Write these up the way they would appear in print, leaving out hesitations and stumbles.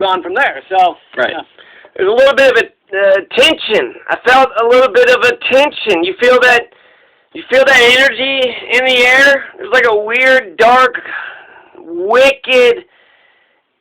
on from there. So, right. Yeah. There's a little bit of a tension. I felt a little bit of a tension. You feel that? You feel that energy in the air? There's like a weird, dark, wicked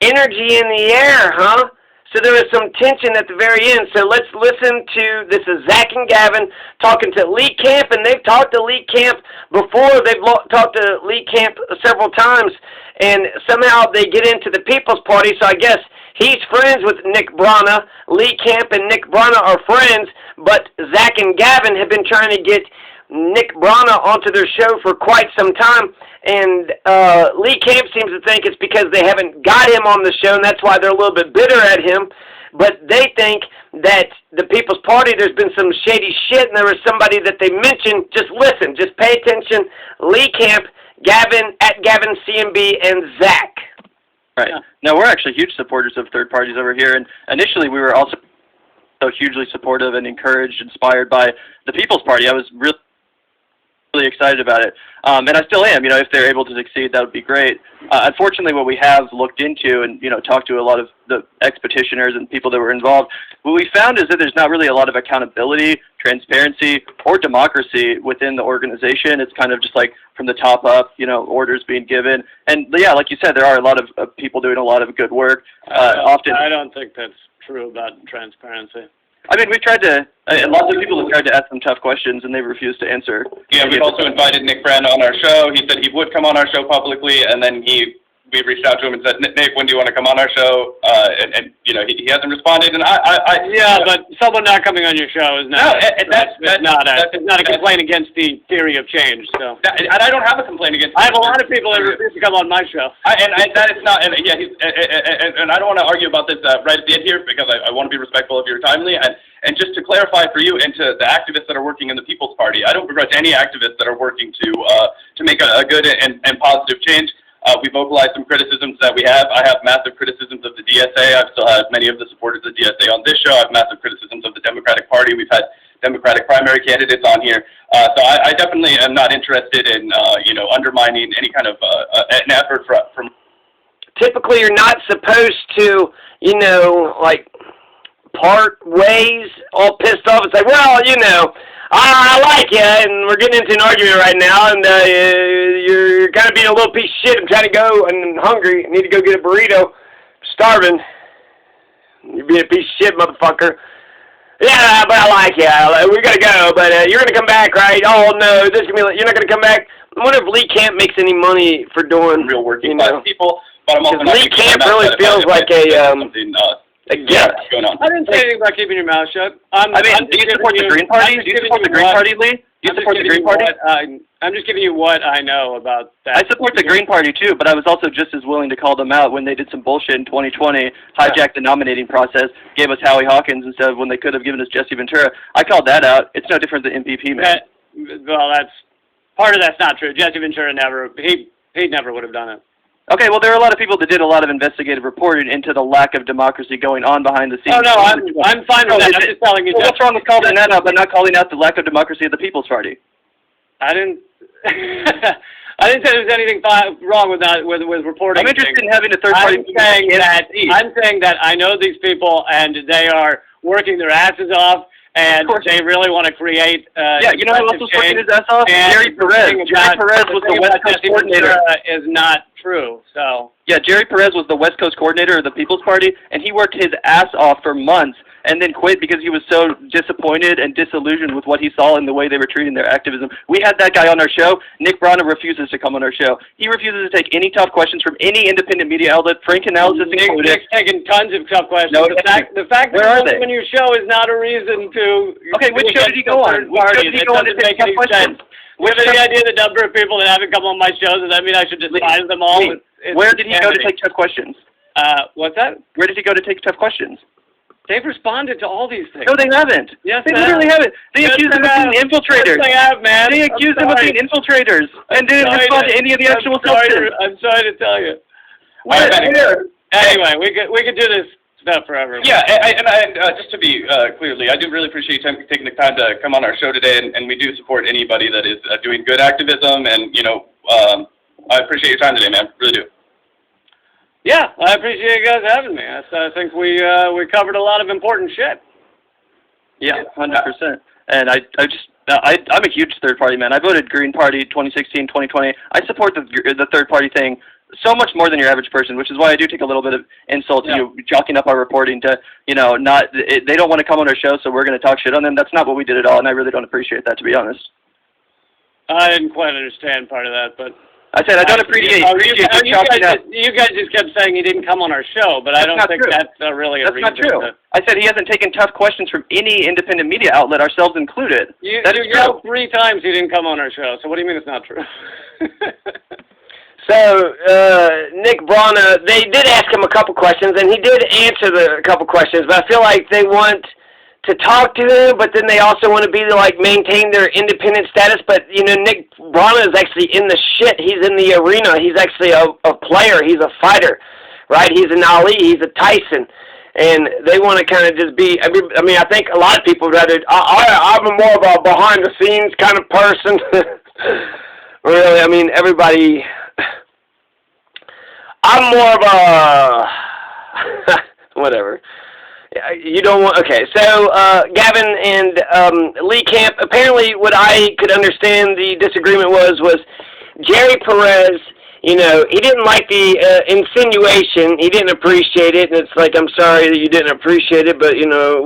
energy in the air, huh? So there was some tension at the very end. So let's listen to, this is Zach and Gavin talking to Lee Camp, and they've talked to Lee Camp before. They've talked to Lee Camp several times, and somehow they get into the People's Party. So I guess he's friends with Nick Brana. Lee Camp and Nick Brana are friends, but Zach and Gavin have been trying to get Nick Brana onto their show for quite some time, and Lee Camp seems to think it's because they haven't got him on the show, and that's why they're a little bit bitter at him. But they think that the People's Party, there's been some shady shit, and there was somebody that they mentioned. Just listen, just pay attention. Lee Camp, Gavin, at Gavin CMB, and Zach. Right. Yeah. Now, we're actually huge supporters of third parties over here, and initially we were also so hugely supportive and encouraged, inspired by the People's Party. I was really excited about it, and I still am. You know, if they're able to succeed, that would be great. Unfortunately, what we have looked into and talked to a lot of the ex-petitioners and people that were involved, what we found is that there's not really a lot of accountability, transparency, or democracy within the organization. It's kind of just like from the top up, orders being given. And yeah, like you said, there are a lot of people doing a lot of good work. Often, I don't think that's true about transparency. I mean, we tried to, lots of people have tried to ask them tough questions, and they've refused to answer. Yeah, we've also invited Nick Brana on our show. He said he would come on our show publicly, and then we reached out to him and said, Nick, when do you want to come on our show? And he hasn't responded. And but someone not coming on your show is not. That's not a complaint against the theory of change. So. And I don't have a complaint against. I have a lot of people that refuse to come on my show. That is not. And yeah, and I don't want to argue about this right at the end here because I want to be respectful of your timely. And just to clarify for you and to the activists that are working in the People's Party, I don't begrudge any activists that are working to make a good and positive change. We vocalized some criticisms that we have. I have massive criticisms of the DSA. I've still had many of the supporters of the DSA on this show. I have massive criticisms of the Democratic Party. We've had Democratic primary candidates on here. So I definitely am not interested in, undermining any kind of an effort from. Typically, you're not supposed to, part ways, all pissed off. It's like, well, I like you, and we're getting into an argument right now, and you're kind of being a little piece of shit. I'm trying to go, and I'm hungry. I need to go get a burrito. I'm starving. You're being a piece of shit, motherfucker. Yeah, but I like you. We gotta go, but you're gonna come back, right? Oh no, you're not gonna come back. I wonder if Lee Camp makes any money for doing real working class people. But I'm also not Lee Camp really feels like yeah, going on. I didn't say anything about keeping your mouth shut. Do you support the Green Party? Do you support the Green Party, Lee? Do you support the Green Party? I'm just giving you what I know about that. I support the Green Party, too, but I was also just as willing to call them out when they did some bullshit in 2020, hijacked the nominating process, gave us Howie Hawkins instead of when they could have given us Jesse Ventura. I called that out. It's no different than MPP, man. Well, part of that's not true. Jesse Ventura he never would have done it. Okay, well, there are a lot of people that did a lot of investigative reporting into the lack of democracy going on behind the scenes. Oh, no, I'm fine with that. I'm just telling you. Well, what's wrong with calling that out, but not calling out the lack of democracy of the People's Party? I didn't I didn't say there's anything wrong with that, with reporting. I'm interested in having a third party. I'm saying that I know these people, and they are working their asses off, and they really want to create. Yeah, you know who else was working his ass off? Jerry Perez. Jerry Perez was the West Coast coordinator. Is not true. So. Yeah, Jerry Perez was the West Coast coordinator of the People's Party, and he worked his ass off for months and then quit because he was so disappointed and disillusioned with what he saw in the way they were treating their activism. We had that guy on our show. Nick Brana refuses to come on our show. He refuses to take any tough questions from any independent media outlet, Frank Analysis included. Nick's taking tons of tough questions. No, the fact that he's on your show is not a reason to... Okay, which show did he go on? Which show did he go on to take tough questions? With the idea the number of people that haven't come on my show, does that mean I should despise them all? Where did he go to take tough questions? What's that? Where did he go to take tough questions? They've responded to all these things. No, they haven't. Yes, they literally haven't. They accuse him of being infiltrators. Yes, they have, man. They accuse him of being infiltrators and didn't respond to any of the actual substance. I'm sorry to tell you. Anyway, we could do this stuff forever. Yeah, and just to be clearly, I do really appreciate you taking the time to come on our show today, and we do support anybody that is doing good activism, and I appreciate your time today, man. Really do. Yeah, I appreciate you guys having me. I think we covered a lot of important shit. Yeah, 100%. And I'm a huge third party man. I voted Green Party 2016, 2020. I support the third party thing so much more than your average person, which is why I do take a little bit of insult to you chalking up our reporting to, they don't want to come on our show, so we're going to talk shit on them. That's not what we did at all, and I really don't appreciate that, to be honest. I didn't quite understand part of that, but I said I don't appreciate you chalking up. You guys just kept saying he didn't come on our show, but I don't think that's really a reason. That's not true. I said he hasn't taken tough questions from any independent media outlet, ourselves included. You yelled 3 times he didn't come on our show, so what do you mean it's not true? So, Nick Brana, they did ask him a couple questions, and he did answer a couple questions, but I feel like they want to talk to him, but then they also want to be maintain their independent status. But Nick Brana is actually in the shit. He's in the arena. He's actually a player. He's a fighter, right? He's an Ali. He's a Tyson, and they want to kind of just be. I mean, I think a lot of people would rather. I'm more of a behind the scenes kind of person. Really, I mean, everybody. I'm more of a whatever. You don't want, okay, so Gavin and Lee Camp, apparently what I could understand the disagreement was Jerry Perez, he didn't like the insinuation, he didn't appreciate it, and it's like, I'm sorry that you didn't appreciate it, but,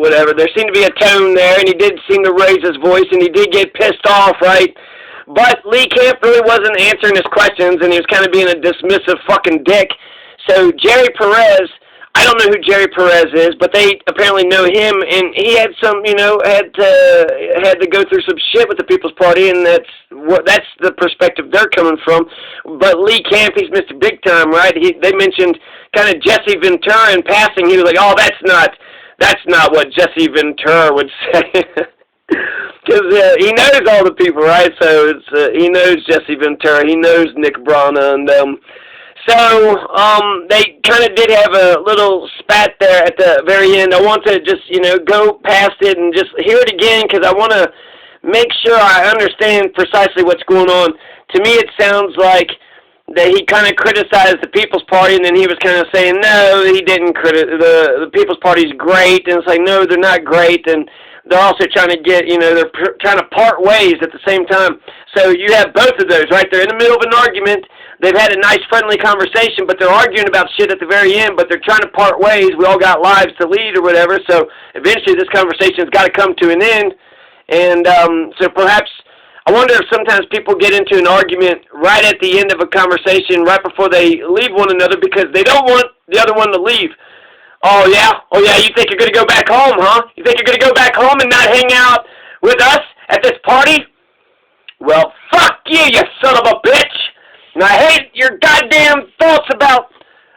whatever. There seemed to be a tone there, and he did seem to raise his voice, and he did get pissed off, right? But Lee Camp really wasn't answering his questions, and he was kind of being a dismissive fucking dick. So Jerry Perez, I don't know who Jerry Perez is, but they apparently know him, and he had some, had to go through some shit with the People's Party, and that's the perspective they're coming from. But Lee Camp, he's Mr. Big Time, right? They mentioned kind of Jesse Ventura in passing. He was like, "Oh, that's not what Jesse Ventura would say." Because he knows all the people, right? So he knows Jesse Ventura, he knows Nick Brana, and so they kind of did have a little spat there at the very end. I want to just, go past it and just hear it again because I want to make sure I understand precisely what's going on. To me, it sounds like that he kind of criticized the People's Party, and then he was kind of saying, no, he didn't the People's Party's great, and it's like, no, they're not great, and they're also trying to get, they're trying to part ways at the same time. So you have both of those, right? They're in the middle of an argument. They've had a nice, friendly conversation, but they're arguing about shit at the very end, but they're trying to part ways. We all got lives to lead or whatever, so eventually this conversation's got to come to an end. And so perhaps, I wonder if sometimes people get into an argument right at the end of a conversation, right before they leave one another, because they don't want the other one to leave. Oh, yeah, you think you're going to go back home, huh? You think you're going to go back home and not hang out with us at this party? Well, fuck you son of a bitch! And I hate your goddamn thoughts about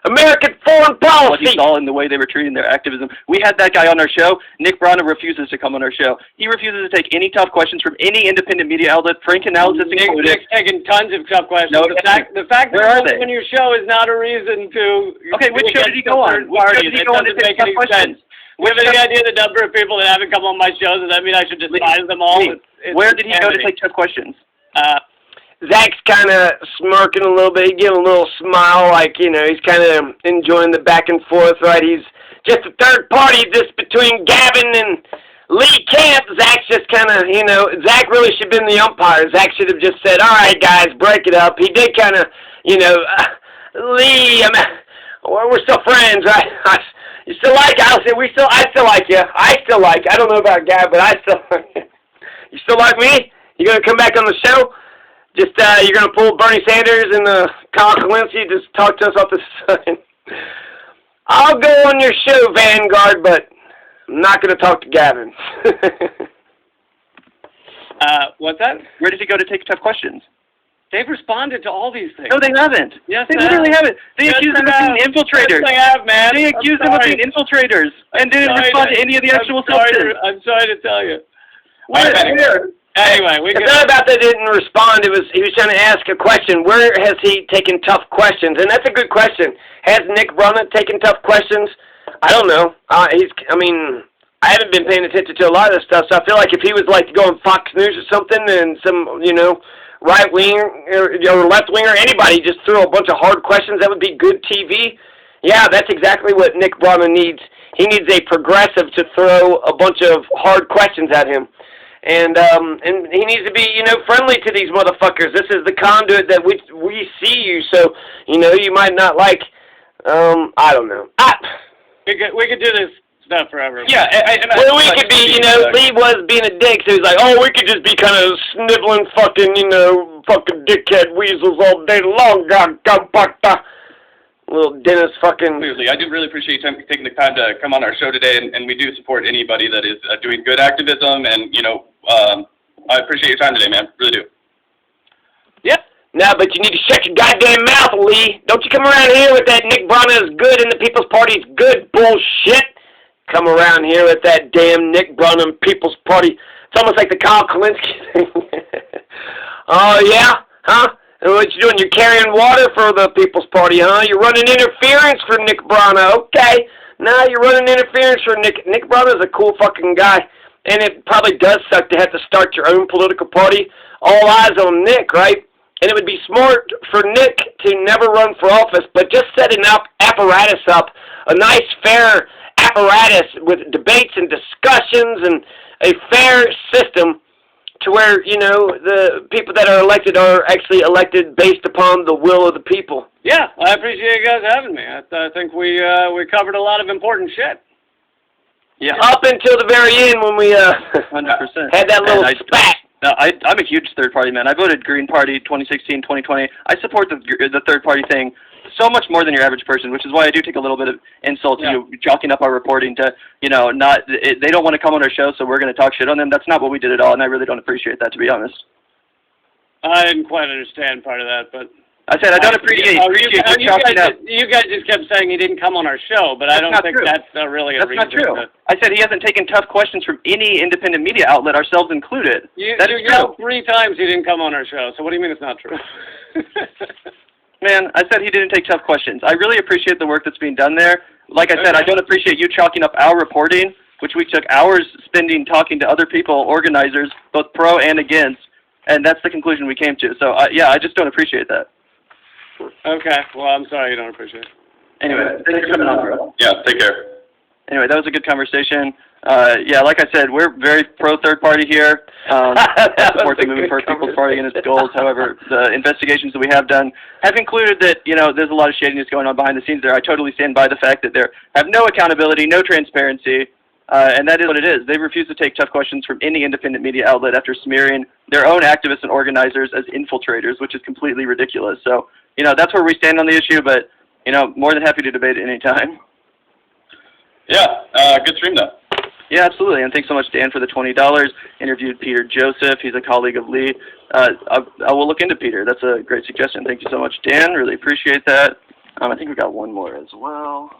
American foreign policy. What he saw in the way they were treating their activism. We had that guy on our show. Nick Brana refuses to come on our show. He refuses to take any tough questions from any independent media outlet, Frank Analysis included. Nick's taking tons of tough questions. No, the fact that he's on your show is not a reason to... Okay, which show did he go on? Which show did he go on to take tough questions? Do you have any idea the number of people that haven't come on my shows? Does that mean I should despise them all? Where did he go to take tough questions? Zach's kind of smirking a little bit. He gave a little smile, like, he's kind of enjoying the back and forth, right? He's just a third party just between Gavin and Lee Camp. Zach's just kind of, Zach really should have been the umpire. Zach should have just said, all right, guys, break it up. He did kind of, Lee, we're still friends, right? You still like it? I still like you. I don't know about Gavin, but I still like you. You still like me? You going to come back on the show? Just, you're going to pull Bernie Sanders and Kyle Kalinske, just talk to us off the side. I'll go on your show, Vanguard, but I'm not going to talk to Gavin. What's that? Where did he go to take tough questions? They've responded to all these things. No, they haven't. Yes, they literally haven't. They accused him of being infiltrators. Yes, they have, man. They accused him of being infiltrators and didn't respond to any of the actual substance. I'm sorry to tell you. Where? Anyway, it's not about they didn't respond. He was trying to ask a question. Where has he taken tough questions? And that's a good question. Has Nick Brana taken tough questions? I don't know. I haven't been paying attention to a lot of this stuff, so I feel like if he was like to go on Fox News or something and some, right wing or left wing or anybody just threw a bunch of hard questions, that would be good TV. Yeah, that's exactly what Nick Brana needs. He needs a progressive to throw a bunch of hard questions at him. And he needs to be, friendly to these motherfuckers. This is the conduit that we see you, so, you might not like, I don't know. We could do this stuff forever. Yeah, well, we could be, Lee was being a dick, so he's like, oh, we could just be kind of sniveling fucking, fucking dickhead weasels all day long, little Dennis fucking... Clearly, I do really appreciate you taking the time to come on our show today, and we do support anybody that is doing good activism, and, I appreciate your time today, man, really do. Yep. Nah, but you need to shut your goddamn mouth, Lee. Don't you come around here with that Nick Brana is good and the People's Party is good bullshit. Come around here with that damn Nick Brana and People's Party. It's almost like the Kyle Kalinske thing. Oh, yeah? Huh? And what you doing? You're carrying water for the People's Party, huh? You're running interference for Nick Brana. Okay. Now you're running interference for Nick. Nick Brana's a cool fucking guy. And it probably does suck to have to start your own political party. All eyes on Nick, right? And it would be smart for Nick to never run for office, but just set an apparatus up, a nice, fair apparatus with debates and discussions and a fair system to where, the people that are elected are actually elected based upon the will of the people. Yeah, I appreciate you guys having me. I think we covered a lot of important shit. Yeah. Up until the very end when we 100%. had that little spat. No, I'm a huge third-party man. I voted Green Party 2016, 2020. I support the third-party thing so much more than your average person, which is why I do take a little bit of insult to you chalking up our reporting to, they don't want to come on our show, so we're going to talk shit on them. That's not what we did at all, and I really don't appreciate that, to be honest. I didn't quite understand part of that, but... I said I don't appreciate you chalking up. You guys just kept saying he didn't come on our show, but I don't think that's really a reason. That's not true. I said he hasn't taken tough questions from any independent media outlet, ourselves included. You yelled 3 times he didn't come on our show, so what do you mean it's not true? Man, I said he didn't take tough questions. I really appreciate the work that's being done there. Like I said, I don't appreciate you chalking up our reporting, which we took hours spending talking to other people, organizers, both pro and against, and that's the conclusion we came to. So, yeah, I just don't appreciate that. Okay, well, I'm sorry you don't appreciate it. Anyway, thanks for coming on, bro. Yeah, take care. Anyway, that was a good conversation. Yeah, like I said, we're very pro-third party here. Support the movement for People's Party and its goals. However, the investigations that we have done have concluded that, there's a lot of shadiness going on behind the scenes there. I totally stand by the fact that there have no accountability, no transparency, and that is what it is. They refuse to take tough questions from any independent media outlet after smearing their own activists and organizers as infiltrators, which is completely ridiculous. So, that's where we stand on the issue, but, more than happy to debate it any time. Yeah, good stream, though. Yeah, absolutely, and thanks so much, Dan, for the $20. Interviewed Peter Joseph. He's a colleague of Lee. I will look into Peter. That's a great suggestion. Thank you so much, Dan. Really appreciate that. I think we got one more as well.